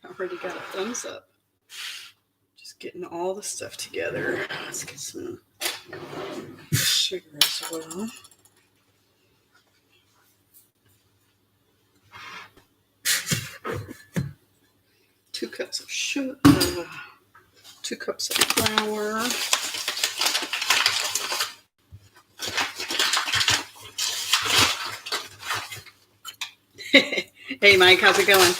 Already got a thumbs up. Just getting all the stuff together. Let's get some sugar as well. Two cups of sugar, 2 cups of flour. Hey Mike, how's it going?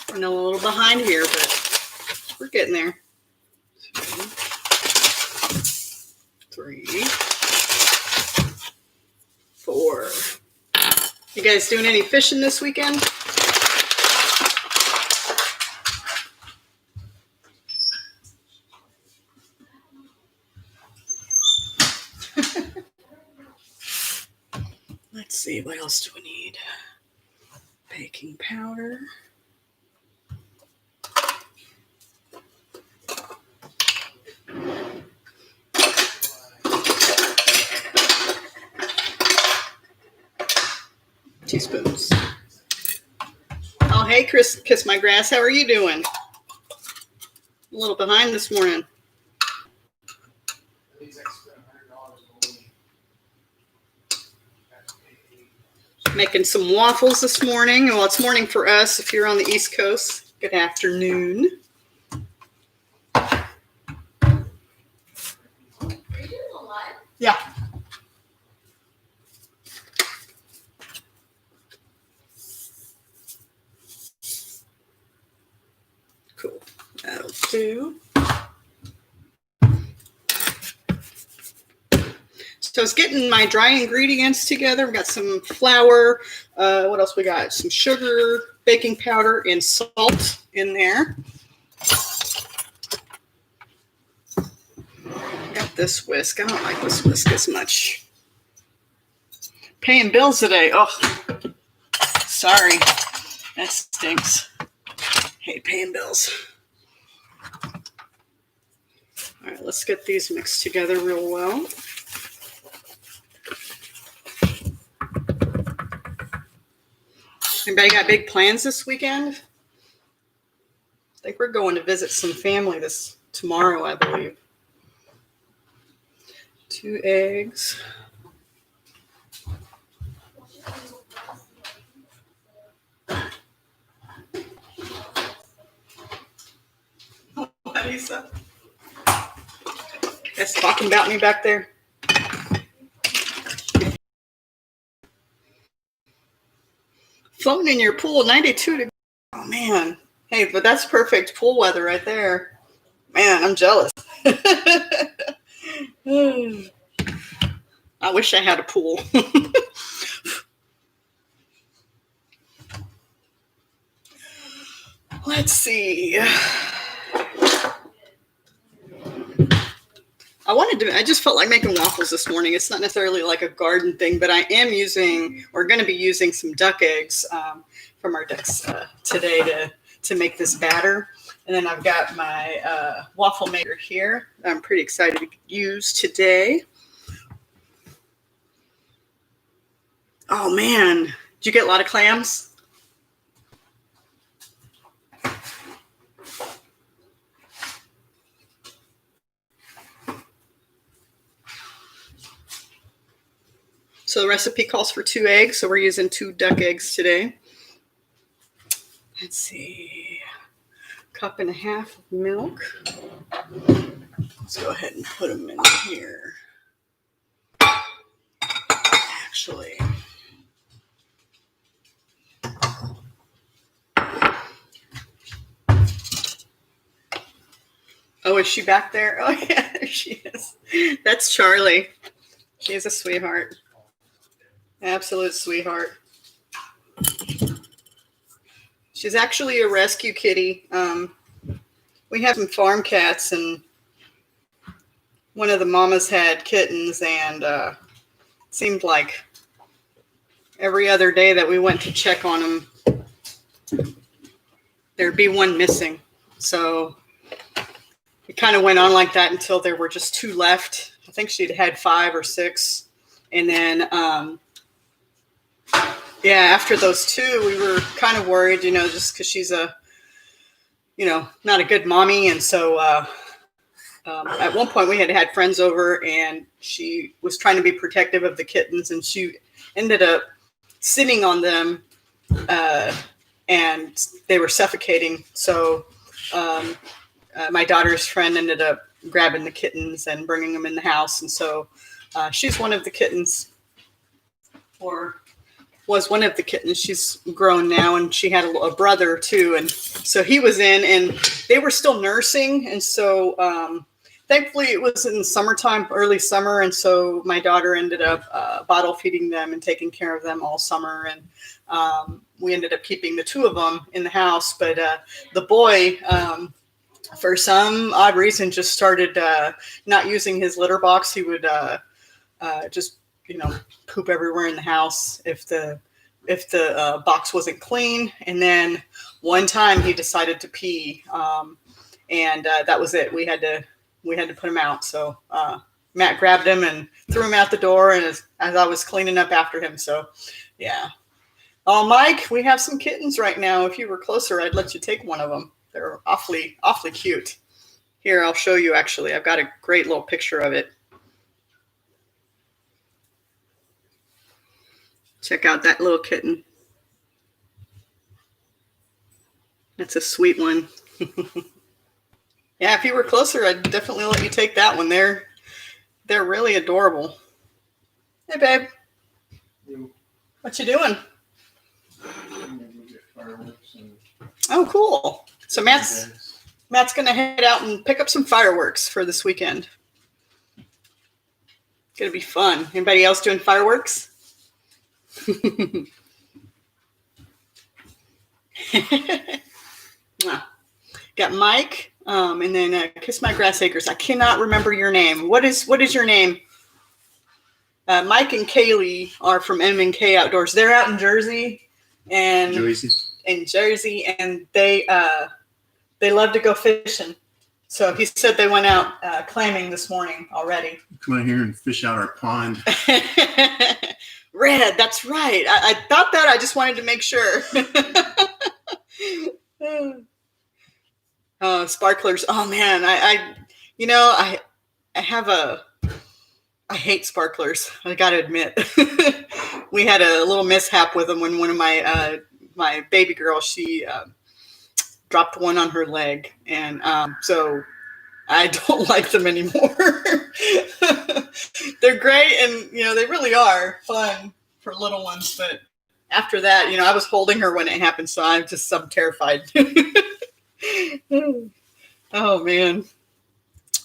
We're a little behind here, but we're getting there. 2, 3, 4. You guys doing any fishing this weekend? Let's see, what else do we need? Baking powder. Teaspoons. Oh, hey, Chris, Kiss My Grass. How are you doing? A little behind this morning. Making some waffles this morning. Well, it's morning for us. If you're on the East Coast, good afternoon. Are you doing a live? Yeah. Cool. That'll do. So I was getting my dry ingredients together. We got some flour. What else we got? Some sugar, baking powder, and salt in there. Got this whisk. I don't like this whisk as much. Paying bills today. Oh, sorry. That stinks. Hate paying bills. All right, let's get these mixed together real well. Anybody got big plans this weekend? I think we're going to visit some family tomorrow, I believe. 2 eggs. What is that? That's talking about me back there. Floating in your pool, 92 degrees. Oh, man. Hey, but that's perfect pool weather right there. Man, I'm jealous. I wish I had a pool. Let's see. I just felt like making waffles this morning. It's not necessarily like a garden thing, but I am going to be using some duck eggs from our ducks today to make this batter. And then I've got my waffle maker here. I'm pretty excited to use today. Oh man, did you get a lot of clams? So the recipe calls for 2 eggs, so we're using 2 duck eggs today. Let's see, 1.5 cups of milk. Let's go ahead and put them in here. Actually, oh, is she back there? Oh yeah, there she is. That's Charlie. She is a sweetheart. Absolute sweetheart. She's actually a rescue kitty. We have some farm cats, and one of the mamas had kittens, and it seemed like every other day that we went to check on them, there'd be one missing. So it kind of went on like that until there were just 2 left. I think she'd had 5 or 6. And then, after those 2, we were kind of worried, just because she's not a good mommy. And so at one point we had friends over, and she was trying to be protective of the kittens, and she ended up sitting on them, and they were suffocating. So my daughter's friend ended up grabbing the kittens and bringing them in the house. And so she's one of the kittens, or was one of the kittens. She's grown now, and she had a brother too. And so he was in, and they were still nursing. And so thankfully it was in summertime, early summer. And so my daughter ended up bottle feeding them and taking care of them all summer. And we ended up keeping the 2 of them in the house. But the boy, for some odd reason, just started not using his litter box. He would just, poop everywhere in the house if the box wasn't clean. And then one time he decided to pee, and that was it. We had to put him out. So Matt grabbed him and threw him out the door, and as I was cleaning up after him. So yeah. Oh, Mike, we have some kittens right now. If you were closer, I'd let you take one of them. They're awfully cute. Here, I'll show you. Actually, I've got a great little picture of it. Check out that little kitten. That's a sweet one. Yeah, if you were closer, I'd definitely let you take that one. They're really adorable. Hey, babe. What you doing? Oh, cool. So Matt's going to head out and pick up some fireworks for this weekend. It's going to be fun. Anybody else doing fireworks? Got Mike, and then Kiss My Grass Acres. I cannot remember your name. What is your name? Mike and Kaylee are from M&K Outdoors. They're out in Jersey, and they love to go fishing. So he said they went out clamming this morning already. Come out here and fish out our pond. Red, that's right. I thought that. I just wanted to make sure. Sparklers. Oh man, I hate sparklers. I got to admit. We had a little mishap with them when one of my baby girls, she dropped one on her leg, and so I don't like them anymore. They're great, and they really are fun for little ones, but after that, I was holding her when it happened, so I'm terrified. Oh man.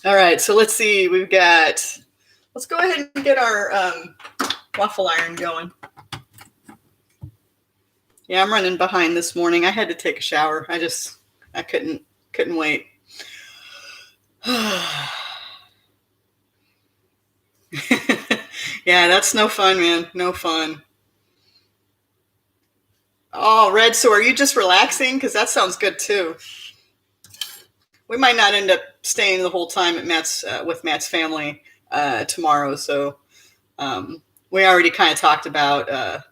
All right, so let's see. Let's go ahead and get our waffle iron going. Yeah, I'm running behind this morning. I had to take a shower. I couldn't wait. Yeah, that's no fun, man. No fun. Oh, Red, so are you just relaxing? Because that sounds good too. We might not end up staying the whole time at with Matt's family tomorrow. So we already kind of talked about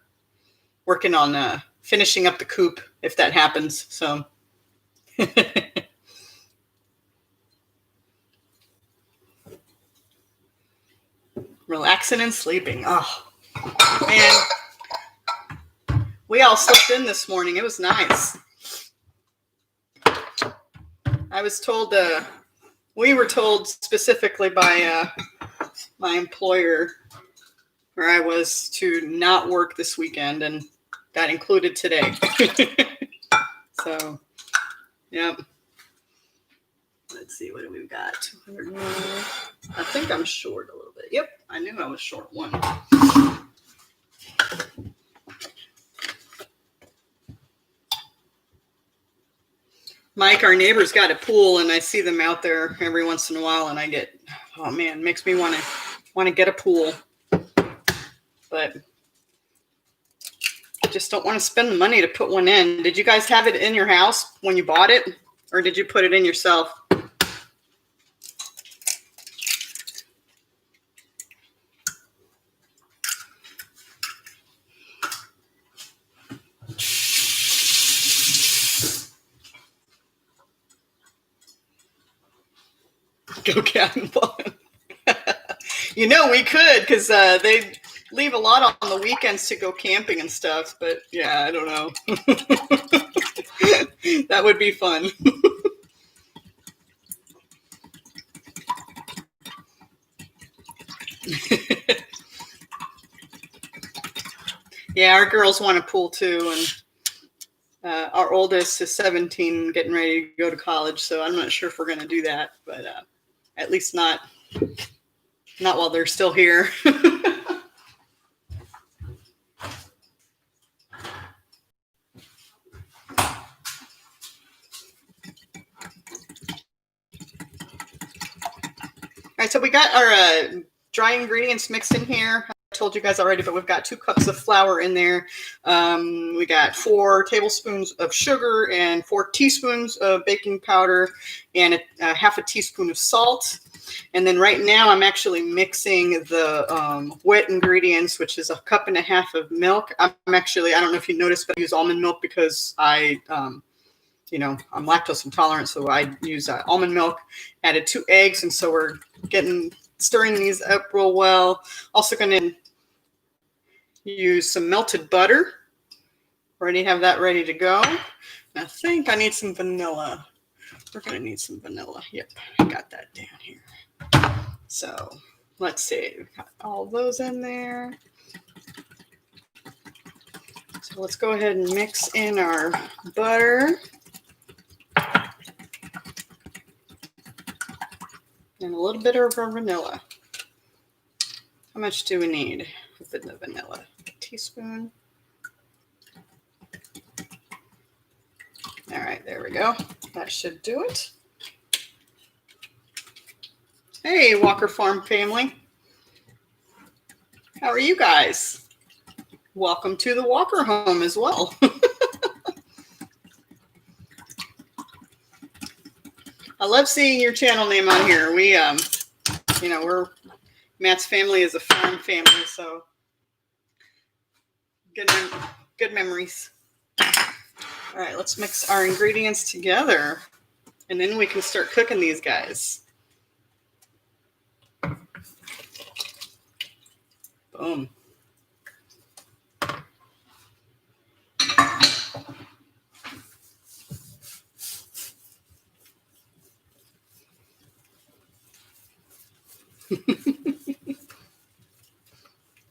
working on finishing up the coop if that happens. So relaxing and sleeping. Oh, man. We all slept in this morning. It was nice. I was told, we were told specifically by my employer where I was to not work this weekend, and that included today. So, yep. Let's see, what do we got? 200. I think I'm short a little bit. Yep, I knew I was short one. Mike, our neighbor's got a pool, and I see them out there every once in a while, and I get, oh man, makes me want to get a pool, but I just don't want to spend the money to put one in. Did you guys have it in your house when you bought it, or did you put it in yourself? go cabin fun. We could, because they leave a lot on the weekends to go camping and stuff. But yeah, I don't know. That would be fun. Yeah, our girls want a pool too, and our oldest is 17, getting ready to go to college. So I'm not sure if we're going to do that, but at least not while they're still here. All right, so we got our dry ingredients mixed in here. I told you guys already, but we've got 2 cups of flour in there. We got 4 tablespoons of sugar and 4 teaspoons of baking powder and half a teaspoon of salt. And then right now I'm actually mixing the wet ingredients, which is 1.5 cups of milk. I don't know if you noticed, but I use almond milk because I'm lactose intolerant, so I use almond milk. Added 2 eggs, and so we're stirring these up real well. Also going to use some melted butter. Already have that ready to go. I think I need some vanilla. We're going to need some vanilla. Yep, I got that down here. So let's see. We've got all those in there. So let's go ahead and mix in our butter. And a little bit of our vanilla. How much do we need of the vanilla? A teaspoon. All right, there we go. That should do it. Hey, Walker Farm family. How are you guys? Welcome to the Walker home as well. I love seeing your channel name on here. Matt's family is a farm family, so good memories. All right, let's mix our ingredients together, and then we can start cooking these guys. Boom.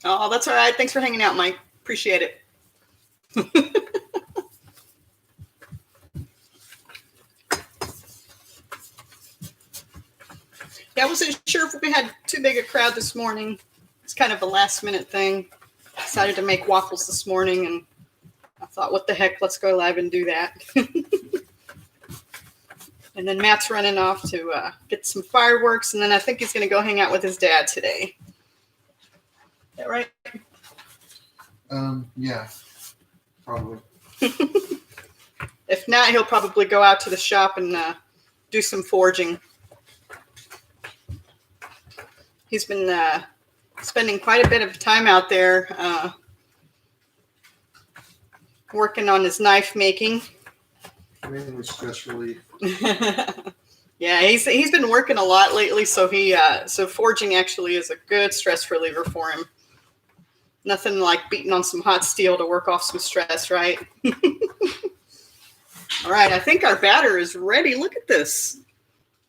Oh, that's all right. Thanks for hanging out, Mike. Appreciate it. Yeah, I wasn't sure if we had too big a crowd this morning. It's kind of a last minute thing. Decided to make waffles this morning, and I thought, what the heck, let's go live and do that. And then Matt's running off to get some fireworks, and then I think he's going to go hang out with his dad today. Is that right? Yeah, probably. If not, he'll probably go out to the shop and do some foraging. He's been spending quite a bit of time out there working on his knife making. Mainly stress relief. Yeah, he's been working a lot lately, so so foraging actually is a good stress reliever for him. Nothing like beating on some hot steel to work off some stress, right? All right, I think our batter is ready. Look at this.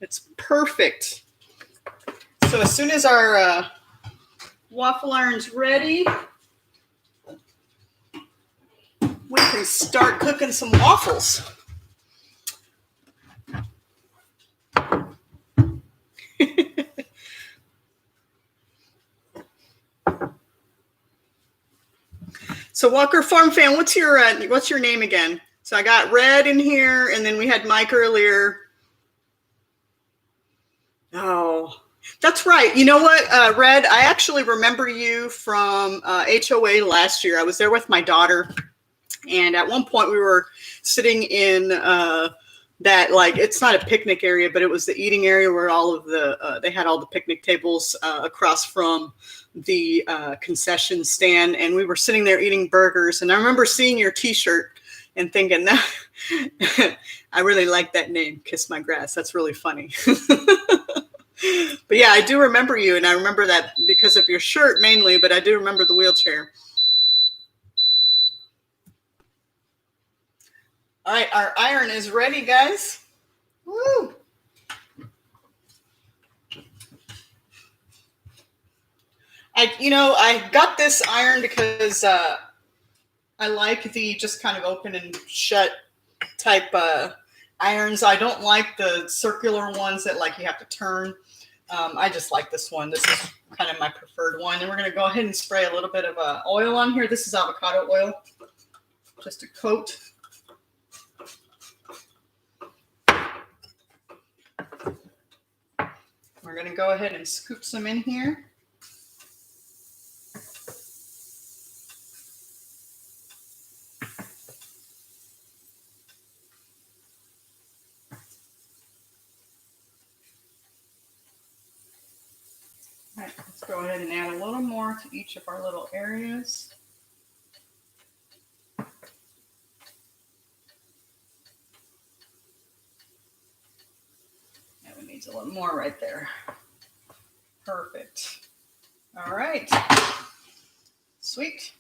It's perfect. So as soon as our waffle iron's ready, we can start cooking some waffles. So Walker Farm fan, what's your name again? So I got Red in here, and then we had Mike earlier. Oh, that's right. You know what, Red? I actually remember you from HOA last year. I was there with my daughter, and at one point we were sitting in that, like, it's not a picnic area, but it was the eating area where all of they had all the picnic tables across from the concession stand, and we were sitting there eating burgers. And I remember seeing your T-shirt and thinking, I really like that name, Kiss My Grass. That's really funny. But yeah, I do remember you, and I remember that because of your shirt mainly, but I do remember the wheelchair. All right, our iron is ready, guys. Woo! I got this iron because I like the just kind of open and shut type irons. I don't like the circular ones that like you have to turn. I just like this one. This is kind of my preferred one. And we're going to go ahead and spray a little bit of oil on here. This is avocado oil, just a coat. We're going to go ahead and scoop some in here. All right, let's go ahead and add a little more to each of our little areas. And we need a little more right there. Perfect. All right. Sweet.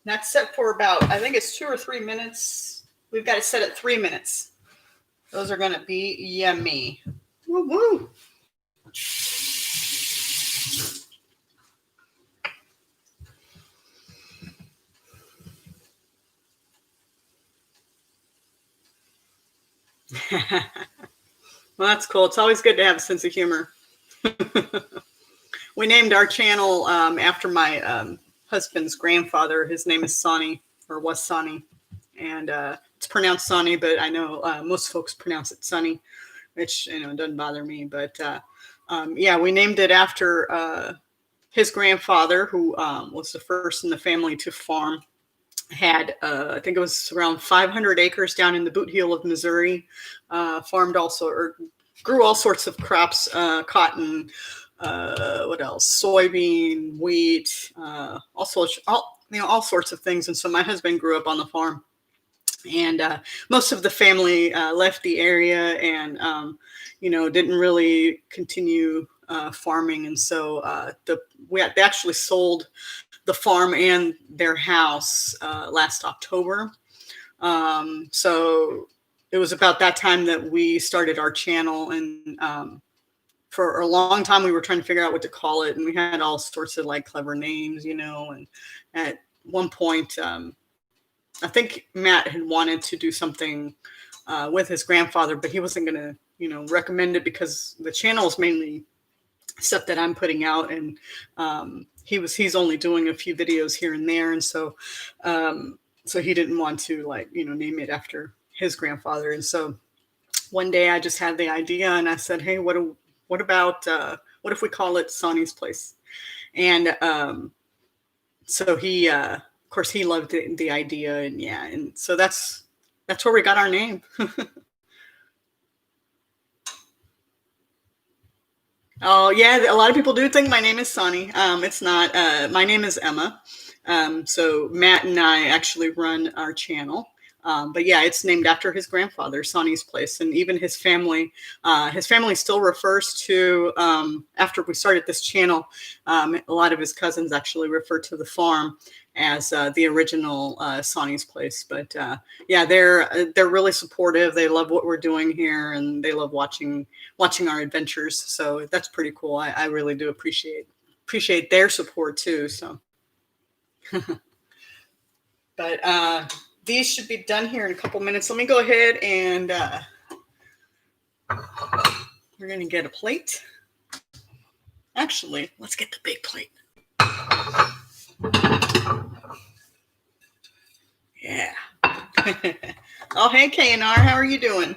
That's set for about, I think it's 2 or 3 minutes. We've got it set at 3 minutes. Those are going to be yummy. Woo woo. Well, that's cool. It's always good to have a sense of humor. We named our channel after my husband's grandfather. His name is Sonny, or was Sonny. And it's pronounced Sonny, but I know most folks pronounce it Sonny, which, doesn't bother me. But yeah, we named it after his grandfather, who was the first in the family to farm. Had I think it was around 500 acres down in the Boot Heel of Missouri. Farmed also, or grew all sorts of crops, cotton, what else? Soybean, wheat, all sorts of things. And so my husband grew up on the farm, and most of the family left the area and didn't really continue farming. And so they actually sold the farm and their house last October. So it was about that time that we started our channel, and for a long time we were trying to figure out what to call it, and we had all sorts of like clever names, and at one point I think Matt had wanted to do something with his grandfather, but he wasn't going to recommend it because the channel is mainly stuff that I'm putting out, and he's only doing a few videos here and there, and so he didn't want to name it after his grandfather. And so one day I just had the idea, and I said, hey, what if we call it Sonny's Place? And so he of course he loved the idea, and yeah, and so that's where we got our name. Oh yeah, a lot of people do think my name is Sonny. It's not. My name is Emma. So Matt and I actually run our channel. But yeah, it's named after his grandfather, Sonny's Place, and even his family. His family still refers to, after we started this channel, a lot of his cousins actually refer to the farm as the original Sonny's Place. But yeah, they're really supportive. They love what we're doing here, and they love watching our adventures. So that's pretty cool. I really do appreciate their support too. So, but these should be done here in a couple minutes. Let me go ahead and we're going to get a plate. Actually, let's get the big plate. Yeah. Oh, hey, KNR, how are you doing?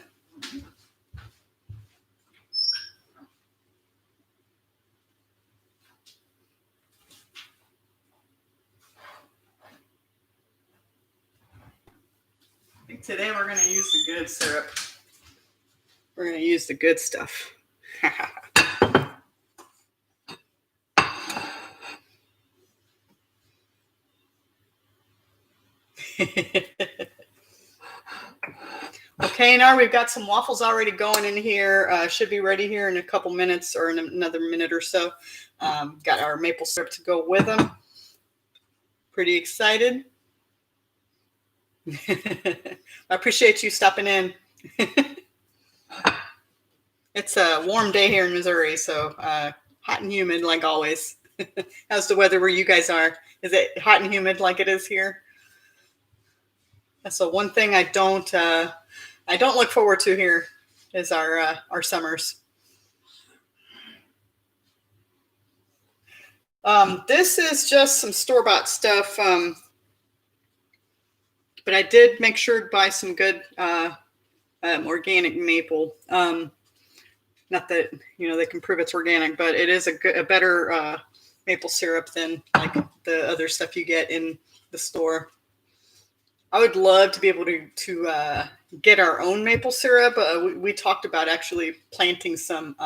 I think today we're going to use the good syrup. We're going to use the good stuff. Okay, now we've got some waffles already going in here. Should be ready here in a couple minutes or in another minute or so. Got our maple syrup to go with them. Pretty excited. I appreciate you stopping in. It's a warm day here in Missouri, so hot and humid like always. How's the weather where you guys are? Is it hot and humid like it is here? That's the one thing I don't look forward to here is our summers. This is just some store-bought stuff, but I did make sure to buy some good organic maple. Not that they can prove it's organic, but it is a better maple syrup than like the other stuff you get in the store. I would love to be able to get our own maple syrup. We talked about actually planting some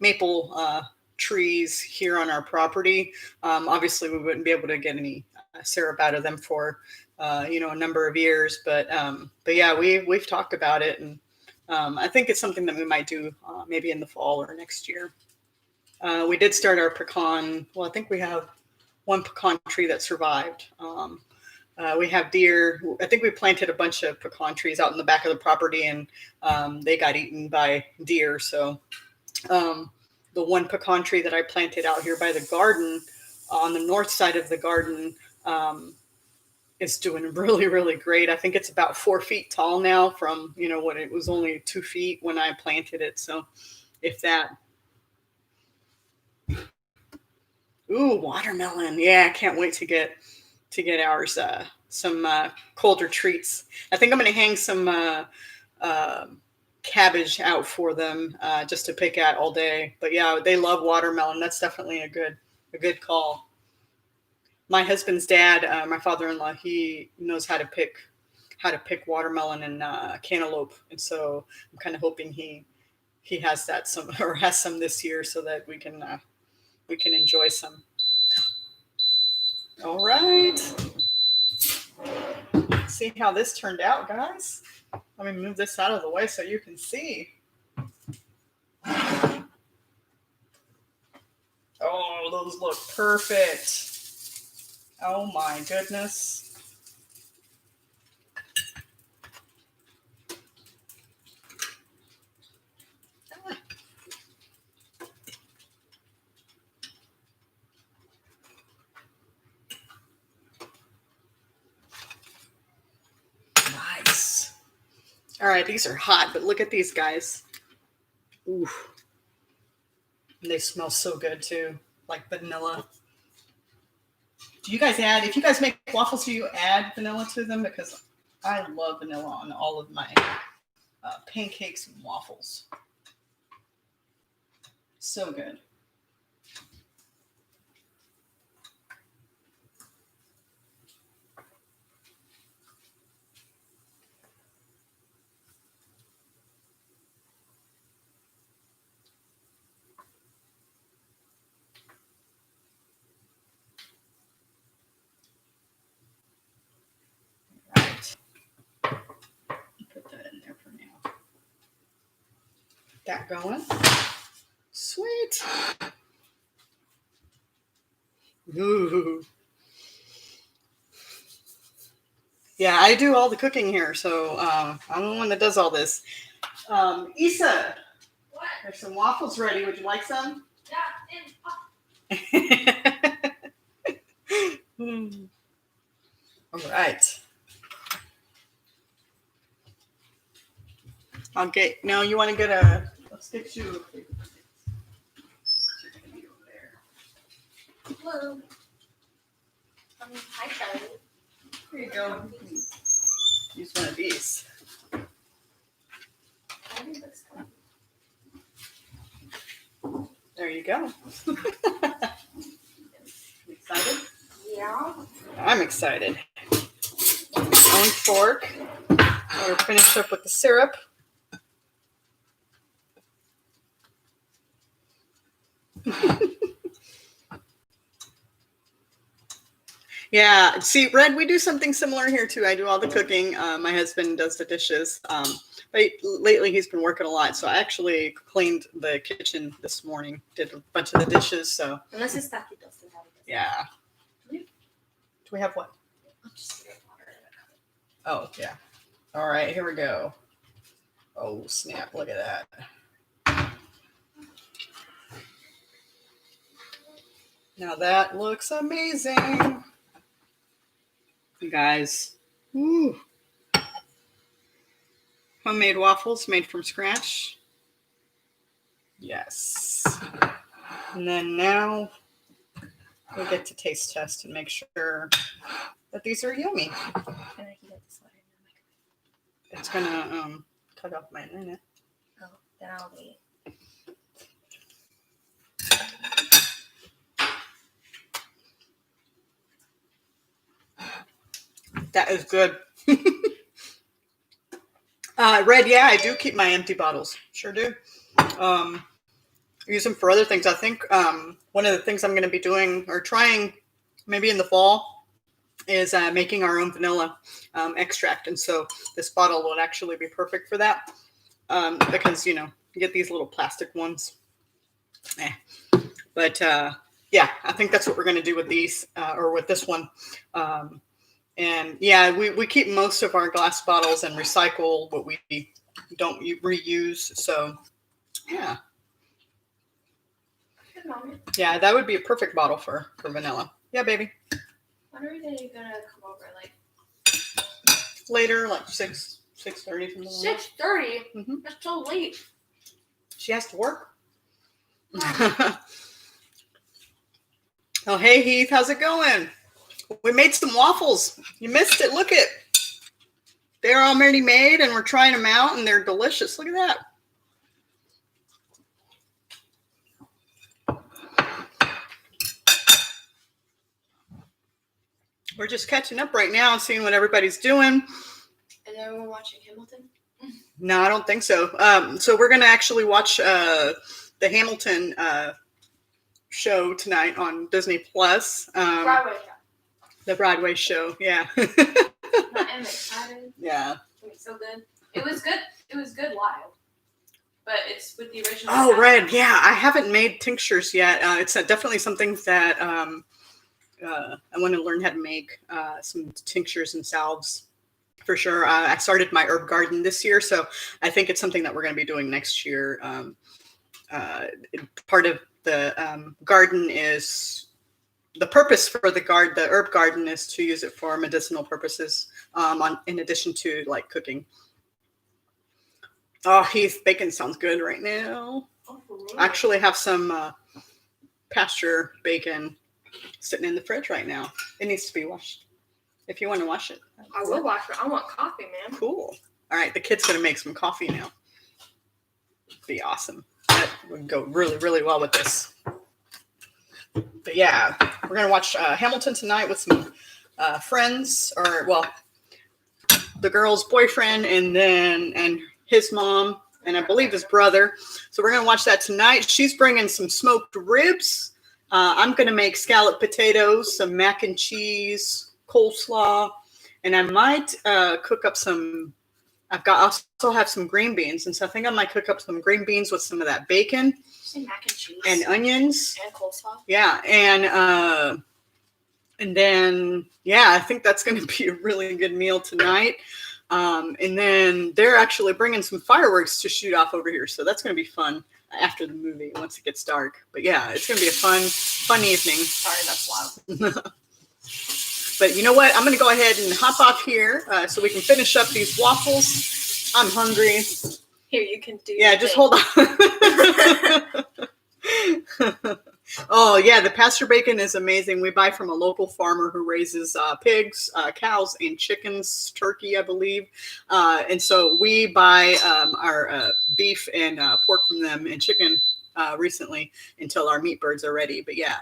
maple trees here on our property. Obviously, we wouldn't be able to get any syrup out of them for a number of years, but yeah, we've talked about it, and I think it's something that we might do maybe in the fall or next year. We did start our pecan. Well, I think we have one pecan tree that survived. We have deer. I think we planted a bunch of pecan trees out in the back of the property, and they got eaten by deer. So the one pecan tree that I planted out here by the garden, on the north side of the garden, is doing really, really great. I think it's about 4 feet tall now from, what it was only 2 feet when I planted it. So if that. Ooh, watermelon. Yeah, I can't wait to get ours some colder treats. I think I'm going to hang some cabbage out for them just to pick at all day. But yeah, they love watermelon. That's definitely a good call. My husband's dad, my father-in-law, he knows how to pick watermelon and cantaloupe, and so I'm kind of hoping he has some this year so that we can enjoy some. All right. See how this turned out, guys. Let me move this out of the way so you can see. Oh, those look perfect. Oh my goodness. Nice. All right, these are hot, but look at these guys. Ooh. And they smell so good too, like vanilla. Do you guys if you guys make waffles, do you add vanilla to them? Because I love vanilla on all of my pancakes and waffles. So good. That going. Sweet. Ooh. Yeah, I do all the cooking here, so I'm the one that does all this. Issa, what? There's some waffles ready. Would you like some? Yeah. All right. No, you want to let's get you. Hello. Hi, Charlie. Here you go. Use one of these. There you go. Excited? Yeah. I'm excited. Own fork. We'll finish up with the syrup. Yeah. See, Red, we do something similar here too. I do all the cooking. My husband does the dishes. But lately he's been working a lot. So I actually cleaned the kitchen this morning, did a bunch of the dishes. So yeah. Do we have what? Oh, yeah. All right, here we go. Oh, snap. Look at that. Now that looks amazing. You guys. Woo. Homemade waffles made from scratch. Yes. And then now we get to taste test and make sure that these are yummy. It's gonna cut off my internet. Oh, then I'll wait. That is good. Red, yeah, I do keep my empty bottles. Sure do. Use them for other things. I think one of the things I'm going to be doing or trying maybe in the fall is making our own vanilla extract. And so this bottle would actually be perfect for that because, you get these little plastic ones. But yeah, I think that's what we're going to do with these or with this one. And yeah, we keep most of our glass bottles and recycle what we don't reuse. So yeah. Yeah, that would be a perfect bottle for vanilla. Yeah, baby. When are they gonna come over? Like later, like 6:30 from 6:30? Mm-hmm. That's so late. She has to work. Oh, hey Heath, how's it going? We made some waffles. You missed it. Look it. They're already made and we're trying them out and they're delicious. Look at that. We're just catching up right now and seeing what everybody's doing. Is everyone watching Hamilton? No, I don't think so. So we're going to actually watch the Hamilton show tonight on Disney Plus. Broadway show. The Broadway show, yeah. I'm excited. Yeah. It's so good. It was good. It was good live. But it's with the original. Oh, Red. Yeah, I haven't made tinctures yet. It's definitely something that I want to learn how to make some tinctures and salves for sure. I started my herb garden this year, so I think it's something that we're going to be doing next year. Part of the garden is the purpose for the herb garden is to use it for medicinal purposes. In addition to like cooking. Oh, Heath, bacon sounds good right now. I actually have some pasture bacon sitting in the fridge right now. It needs to be washed. If you want to wash it. I will wash it. I want coffee, man. Cool. All right, the kid's going to make some coffee now. Be awesome. That would go really, really well with this. But yeah, we're going to watch Hamilton tonight with some friends, or well, the girl's boyfriend and his mom, and I believe his brother. So we're going to watch that tonight. She's bringing some smoked ribs. I'm going to make scalloped potatoes, some mac and cheese, coleslaw, and I might cook up some. I also have some green beans, and so I think I might cook up some green beans with some of that bacon. Say mac and cheese and onions and coleslaw. Yeah, and then yeah, I think that's going to be a really good meal tonight. And then they're actually bringing some fireworks to shoot off over here, so that's going to be fun after the movie once it gets dark. But yeah, it's going to be a fun evening. Sorry, that's loud. But you know what? I'm going to go ahead and hop off here so we can finish up these waffles. I'm hungry. Here, you can do. Yeah, just hold on. Oh, yeah, the pasture bacon is amazing. We buy from a local farmer who raises pigs, cows, and chickens, turkey, I believe. And so we buy our beef and pork from them and chicken recently until our meat birds are ready. But yeah,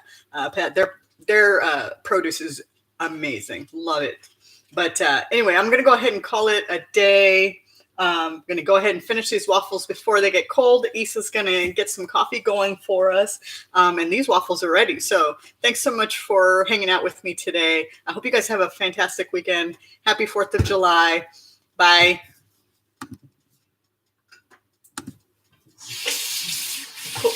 their produce is amazing. Love it. But anyway, I'm going to go ahead and call it a day. I'm going to go ahead and finish these waffles before they get cold. Issa's going to get some coffee going for us. And these waffles are ready. So thanks so much for hanging out with me today. I hope you guys have a fantastic weekend. Happy 4th of July. Bye. Cool.